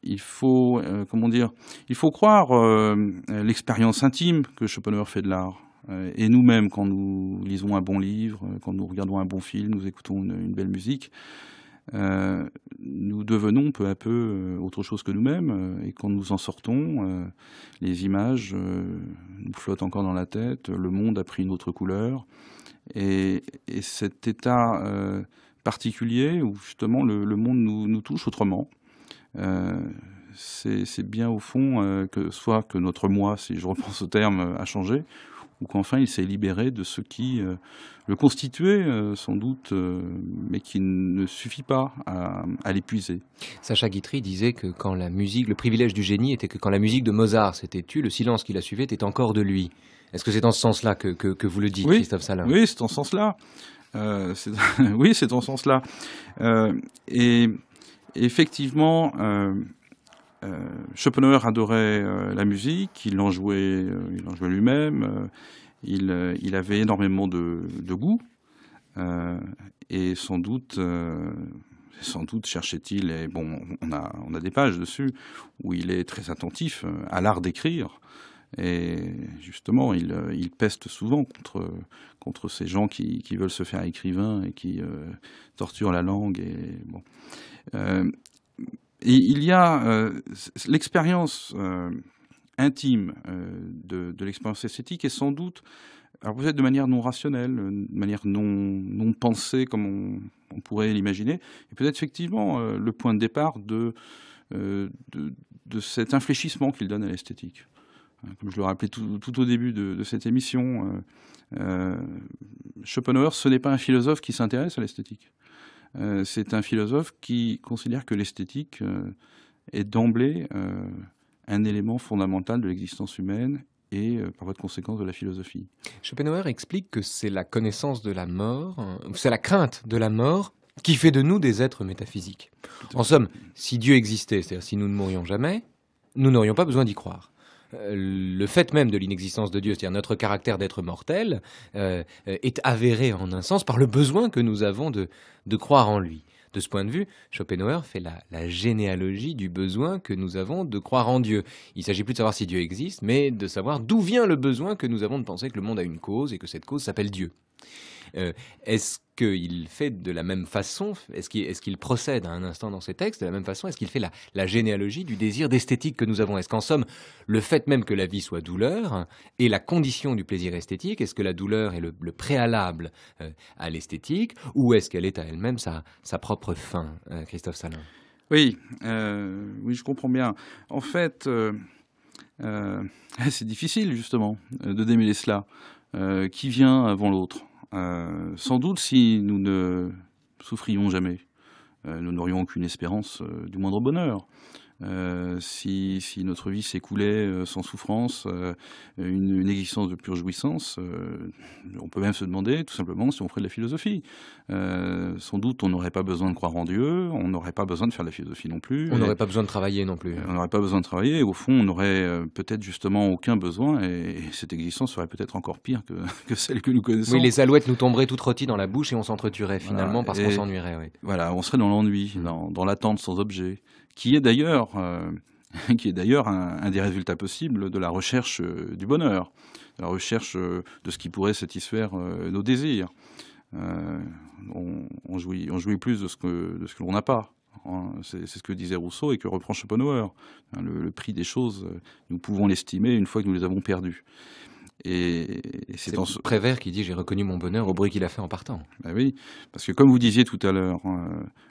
il faut croire l'expérience intime que Schopenhauer fait de l'art. Et nous-mêmes, quand nous lisons un bon livre, quand nous regardons un bon film, nous écoutons une belle musique, nous devenons peu à peu autre chose que nous-mêmes. Et quand nous en sortons, les images nous flottent encore dans la tête, le monde a pris une autre couleur. Et cet état particulier où justement le monde nous touche autrement. C'est bien au fond que notre moi, si je reprends ce terme, a changé, ou qu'enfin il s'est libéré de ce qui le constituait sans doute, mais qui ne suffit pas à l'épuiser. Sacha Guitry disait que quand la musique, le privilège du génie était que quand la musique de Mozart s'était tue, le silence qui la suivait était encore de lui. Est-ce que c'est dans ce sens-là que vous le dites, oui, Christophe Salin? Oui, c'est dans ce sens-là. Oui, c'est dans ce sens-là. Et effectivement, Schopenhauer adorait la musique, il en jouait lui-même, il avait énormément de goût, et sans doute cherchait-il, et bon, on a des pages dessus, où il est très attentif à l'art d'écrire. Et justement, il peste souvent contre ces gens qui veulent se faire écrivains et qui torturent la langue. Et bon, et il y a l'expérience intime de l'expérience esthétique est sans doute, alors peut-être de manière non rationnelle, de manière non pensée comme on pourrait l'imaginer, et peut-être effectivement le point de départ de cet infléchissement qu'il donne à l'esthétique. Comme je le rappelais tout au début de cette émission, Schopenhauer, ce n'est pas un philosophe qui s'intéresse à l'esthétique. C'est un philosophe qui considère que l'esthétique est d'emblée un élément fondamental de l'existence humaine et par voie de conséquence de la philosophie. Schopenhauer explique que c'est la connaissance de la mort, c'est la crainte de la mort qui fait de nous des êtres métaphysiques. En somme, si Dieu existait, c'est-à-dire si nous ne mourions jamais, nous n'aurions pas besoin d'y croire. Le fait même de l'inexistence de Dieu, c'est-à-dire notre caractère d'être mortel, est avéré en un sens par le besoin que nous avons de croire en lui. De ce point de vue, Schopenhauer fait la généalogie du besoin que nous avons de croire en Dieu. Il ne s'agit plus de savoir si Dieu existe, mais de savoir d'où vient le besoin que nous avons de penser que le monde a une cause et que cette cause s'appelle Dieu. Est-ce qu'il fait de la même façon, est-ce qu'il procède à un instant dans ses textes de la même façon, est-ce qu'il fait la généalogie du désir d'esthétique que nous avons? Est-ce qu'en somme, le fait même que la vie soit douleur est la condition du plaisir esthétique? Est-ce que la douleur est le préalable à l'esthétique, ou est-ce qu'elle est à elle-même sa propre fin, Christophe Salin? Oui, oui, je comprends bien. En fait, c'est difficile justement de démêler cela. Qui vient avant l'autre? Sans doute, si nous ne souffrions jamais, nous n'aurions aucune espérance du moindre bonheur. Si notre vie s'écoulait sans souffrance, une existence de pure jouissance, on peut même se demander tout simplement si on ferait de la philosophie. Sans doute on n'aurait pas besoin de croire en Dieu, on n'aurait pas besoin de faire de la philosophie non plus. On n'aurait pas besoin de travailler non plus. On n'aurait pas besoin de travailler, et au fond on n'aurait peut-être justement aucun besoin, et cette existence serait peut-être encore pire que celle que nous connaissons. Oui, les alouettes nous tomberaient toutes rôties dans la bouche et on s'entretuerait finalement, voilà, parce qu'on s'ennuierait. Oui. Voilà, on serait dans l'ennui, dans l'attente sans objet, qui est d'ailleurs un des résultats possibles de la recherche du bonheur, de la recherche de ce qui pourrait satisfaire nos désirs. On jouit plus de ce que l'on n'a pas. C'est ce que disait Rousseau et que reprend Schopenhauer. Le prix des choses, nous pouvons l'estimer une fois que nous les avons perdues. Et c'est dans ce Prévert qui dit « J'ai reconnu mon bonheur au bruit qu'il a fait en partant ». Ben oui, parce que comme vous disiez tout à l'heure,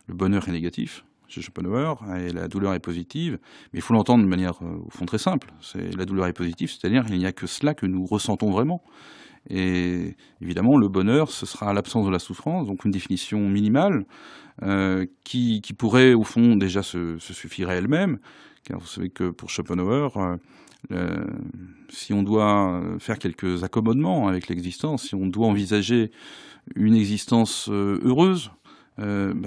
le bonheur est négatif chez Schopenhauer et la douleur est positive, mais il faut l'entendre de manière au fond très simple. La douleur est positive, c'est-à-dire qu'il n'y a que cela que nous ressentons vraiment. Et évidemment, le bonheur, ce sera l'absence de la souffrance, donc une définition minimale qui pourrait au fond déjà se suffire à elle-même, car vous savez que pour Schopenhauer, si on doit faire quelques accommodements avec l'existence, si on doit envisager une existence heureuse,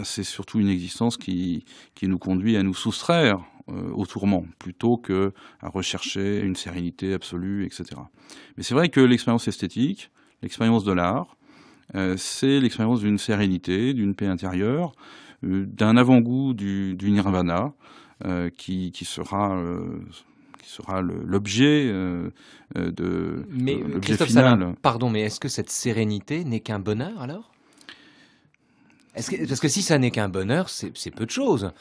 c'est surtout une existence qui nous conduit à nous soustraire au tourment, plutôt qu'à rechercher une sérénité absolue, etc. Mais c'est vrai que l'expérience esthétique, l'expérience de l'art, c'est l'expérience d'une sérénité, d'une paix intérieure, d'un avant-goût du nirvana, qui sera l'objet de Mais l'objet Christophe final. Salin, pardon, mais est-ce que cette sérénité n'est qu'un bonheur alors? Parce que si ça n'est qu'un bonheur, c'est peu de choses.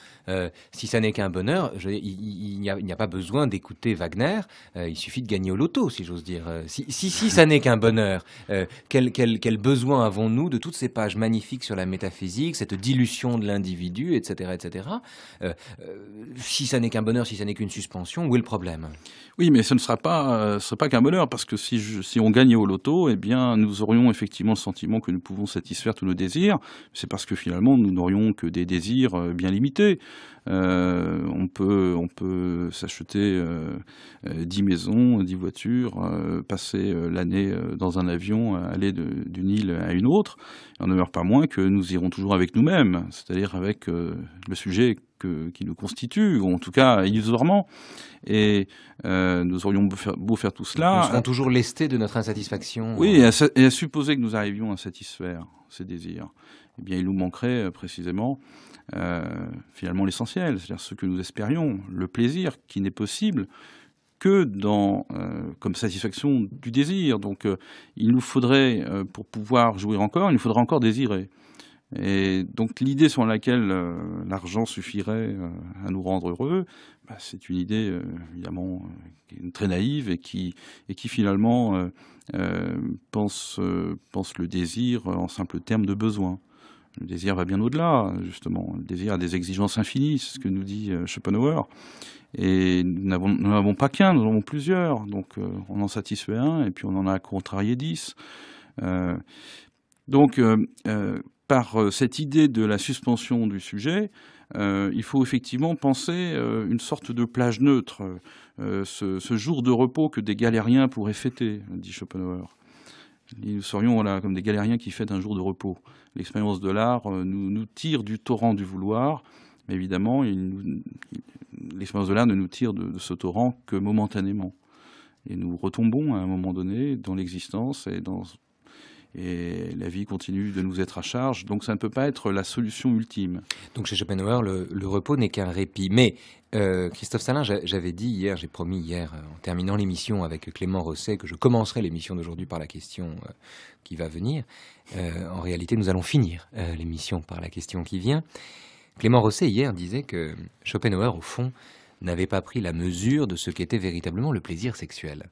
Si ça n'est qu'un bonheur, il n'y a pas besoin d'écouter Wagner, il suffit de gagner au loto, si j'ose dire. Si ça n'est qu'un bonheur, quel besoin avons-nous de toutes ces pages magnifiques sur la métaphysique, cette dilution de l'individu, etc. etc. Si ça n'est qu'un bonheur, si ça n'est qu'une suspension, où est le problème? Oui, mais ce ne sera pas qu'un bonheur, parce que si on gagnait au loto, eh bien, nous aurions effectivement le sentiment que nous pouvons satisfaire tous nos désirs. C'est parce que finalement, nous n'aurions que des désirs bien limités. On peut s'acheter 10 maisons, 10 voitures, passer l'année dans un avion, aller d'une île à une autre. Il n'en demeure pas moins que nous irons toujours avec nous-mêmes, c'est-à-dire avec le sujet qui nous constitue, ou en tout cas illusoirement. Et nous aurions beau faire tout cela. Nous serons toujours lestés de notre insatisfaction. Oui, et à supposer que nous arrivions à satisfaire ces désirs, eh bien, il nous manquerait précisément finalement l'essentiel, c'est-à-dire ce que nous espérions, le plaisir qui n'est possible que comme satisfaction du désir. Donc il nous faudrait, pour pouvoir jouir encore, il nous faudrait encore désirer. Et donc l'idée sur laquelle l'argent suffirait à nous rendre heureux, c'est une idée évidemment très naïve et qui finalement pense le désir en simple terme de besoin. Le désir va bien au-delà, justement. Le désir a des exigences infinies, c'est ce que nous dit Schopenhauer. Et nous n'avons pas qu'un, nous en avons plusieurs. Donc on en satisfait un et puis on en a contrarié 10. Donc par cette idée de la suspension du sujet, il faut effectivement penser une sorte de plage neutre, ce jour de repos que des galériens pourraient fêter, dit Schopenhauer. Nous serions voilà, comme des galériens qui fêtent un jour de repos. L'expérience de l'art nous tire du torrent du vouloir, mais évidemment, l'expérience de l'art ne nous tire de ce torrent que momentanément. Et nous retombons à un moment donné dans l'existence et la vie continue de nous être à charge. Donc ça ne peut pas être la solution ultime. Donc chez Schopenhauer, le repos n'est qu'un répit. Mais Christophe Salin, j'avais dit hier, j'ai promis hier, en terminant l'émission avec Clément Rosset, que je commencerai l'émission d'aujourd'hui par la question qui va venir. En réalité, nous allons finir l'émission par la question qui vient. Clément Rosset, hier, disait que Schopenhauer, au fond, n'avait pas pris la mesure de ce qu'était véritablement le plaisir sexuel.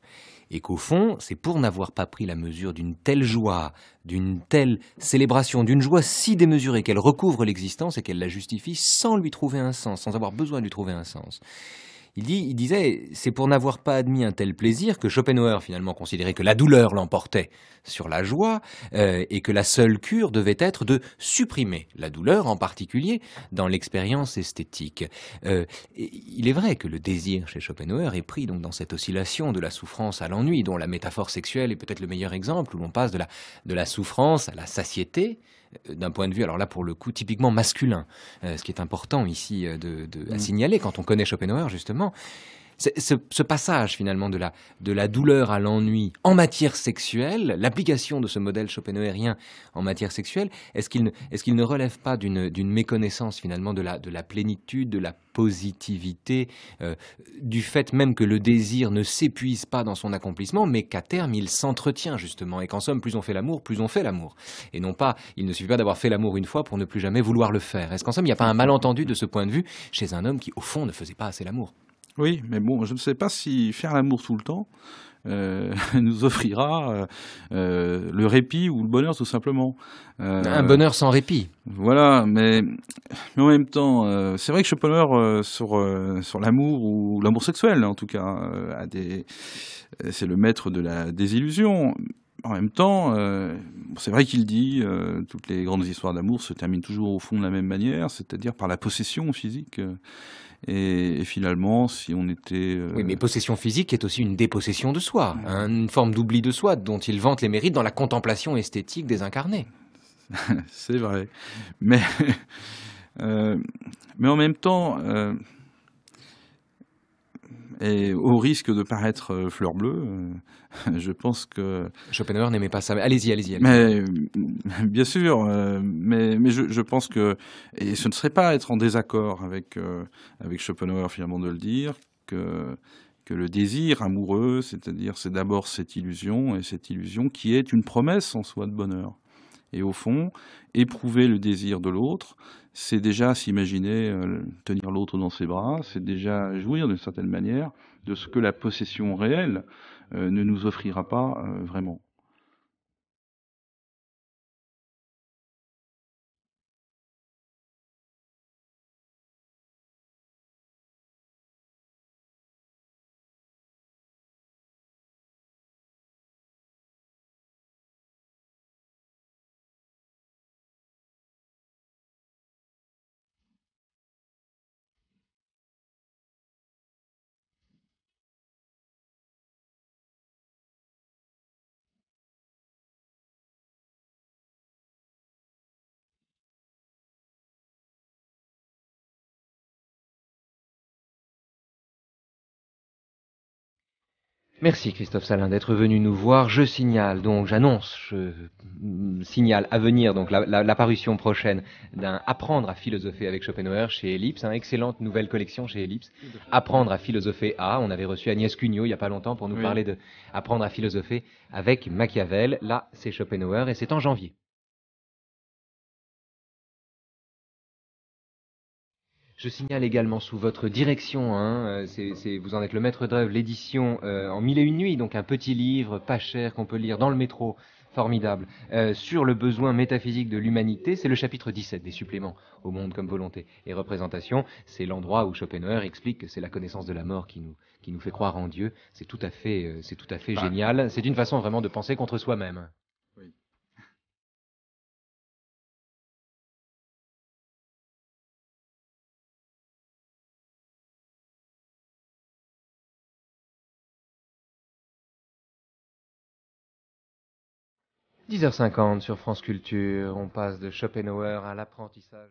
Et qu'au fond, c'est pour n'avoir pas pris la mesure d'une telle joie, d'une telle célébration, d'une joie si démesurée qu'elle recouvre l'existence et qu'elle la justifie sans lui trouver un sens, sans avoir besoin de lui trouver un sens. Il disait, c'est pour n'avoir pas admis un tel plaisir que Schopenhauer finalement considérait que la douleur l'emportait sur la joie et que la seule cure devait être de supprimer la douleur, en particulier dans l'expérience esthétique. Il est vrai que le désir chez Schopenhauer est pris donc dans cette oscillation de la souffrance à l'ennui, dont la métaphore sexuelle est peut-être le meilleur exemple, où l'on passe de la souffrance à la satiété, d'un point de vue, alors là pour le coup, typiquement masculin. Ce qui est important ici à signaler quand on connaît Schopenhauer justement, ce passage finalement de la douleur à l'ennui en matière sexuelle, l'application de ce modèle schopenhauerien en matière sexuelle, est-ce qu'il ne relève pas d'une méconnaissance finalement de la plénitude, de la positivité, du fait même que le désir ne s'épuise pas dans son accomplissement, mais qu'à terme il s'entretient justement, et qu'en somme plus on fait l'amour, plus on fait l'amour. Et non pas, il ne suffit pas d'avoir fait l'amour une fois pour ne plus jamais vouloir le faire. Est-ce qu'en somme il n'y a pas un malentendu de ce point de vue chez un homme qui au fond ne faisait pas assez l'amour ? Oui, mais bon, je ne sais pas si faire l'amour tout le temps nous offrira le répit ou le bonheur tout simplement. Un bonheur sans répit. Voilà, mais en même temps, c'est vrai que Schopenhauer sur l'amour ou l'amour sexuel, en tout cas, c'est le maître de la désillusion. En même temps, c'est vrai qu'il dit toutes les grandes histoires d'amour se terminent toujours au fond de la même manière, c'est-à-dire par la possession physique. Et finalement, si on était... Oui, mais possession physique est aussi une dépossession de soi, une forme d'oubli de soi dont il vante les mérites dans la contemplation esthétique des incarnés. C'est vrai. Mais en même temps, et au risque de paraître fleur bleue, je pense que... Schopenhauer n'aimait pas ça. Allez-y. Mais bien sûr, mais je pense que... Et ce ne serait pas être en désaccord avec Schopenhauer, finalement, de le dire, que le désir amoureux, c'est d'abord cette illusion, et cette illusion qui est une promesse en soi de bonheur. Et au fond, éprouver le désir de l'autre, c'est déjà s'imaginer tenir l'autre dans ses bras, c'est déjà jouir d'une certaine manière de ce que la possession réelle ne nous offrira pas vraiment. Merci Christophe Salin d'être venu nous voir. Je signale, donc j'annonce, je signale à venir donc la parution prochaine d'un Apprendre à philosopher avec Schopenhauer chez Ellipse, excellente nouvelle collection chez Ellipse. Apprendre à philosopher A. On avait reçu Agnès Cugnot il n'y a pas longtemps pour nous parler de Apprendre à philosopher avec Machiavel. Là, c'est Schopenhauer et c'est en janvier. Je signale également sous votre direction, vous en êtes le maître d'œuvre, l'édition en 1001 nuits, donc un petit livre pas cher qu'on peut lire dans le métro, formidable, sur le besoin métaphysique de l'humanité. C'est le chapitre 17 des suppléments au monde comme volonté et représentation. C'est l'endroit où Schopenhauer explique que c'est la connaissance de la mort qui nous fait croire en Dieu. C'est tout à fait génial. C'est une façon vraiment de penser contre soi-même. 10h50 sur France Culture, on passe de Schopenhauer à l'apprentissage.